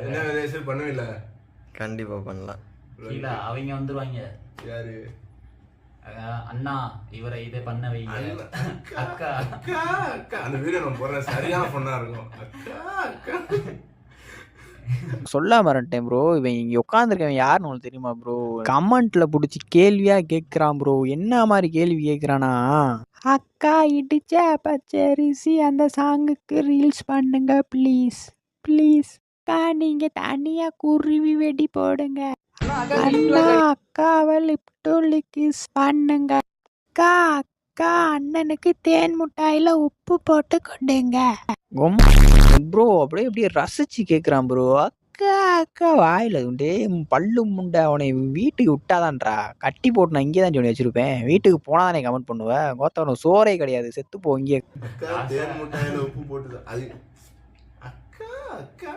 என்ன விதேசம் பண்ணவில்ல? கண்டிப்பா பண்ணலாம். கீழே அவங்க வந்துருவாங்க. யாரு? அண்ணா இவரை இதை பண்ண வைங்க. அக்கா அக்கா அக்கா அந்த வீடியோ நான் போடுறேன். சரியான பொண்ணா இருக்கும். அக்கா அக்கா சொல்லாம மறந்துட்டேன் ப்ரோ. இவன் இங்க உட்காந்துருக்கவன் யாருன்னு உங்களுக்கு தெரியுமா ப்ரோ? கமெண்ட்ல புடிச்சு கேள்வியா கேட்கிறான் ப்ரோ. என்ன மாதிரி கேள்வி கேட்கிறானா, அக்கா இடிச்ச பச்சரிசி அந்த சாங்குக்கு ரீல்ஸ் பண்ணுங்க ப்ளீஸ் ப்ளீஸ். அக்கா நீங்க தனியா குருவி வெடி போடுங்க. அண்ணா அக்காவை லிப் டு கிஸ் பண்ணுங்க. அக்கா அக்கா அண்ணனுக்கு தேன் முட்டாயில உப்பு போட்டு கொடுங்க. ப்ரோ அப்படியே அப்படியே ரசிச்சு கேட்குறான் ப்ரோ. அக்கா அக்கா வாயில உண்டே பல்லு முண்டை அவனை வீட்டுக்கு விட்டாதான்டா கட்டி போட்டு நான் இங்கே தான் சொல்லி வச்சிருப்பேன். வீட்டுக்கு போனாதானே கமெண்ட் பண்ணுவேன். கோத்தவனுக்கு சோறே கிடையாது, செத்து போ இங்கே. அக்கா தேன் முட்டாயில உப்பு போட்டு அது அக்கா அக்கா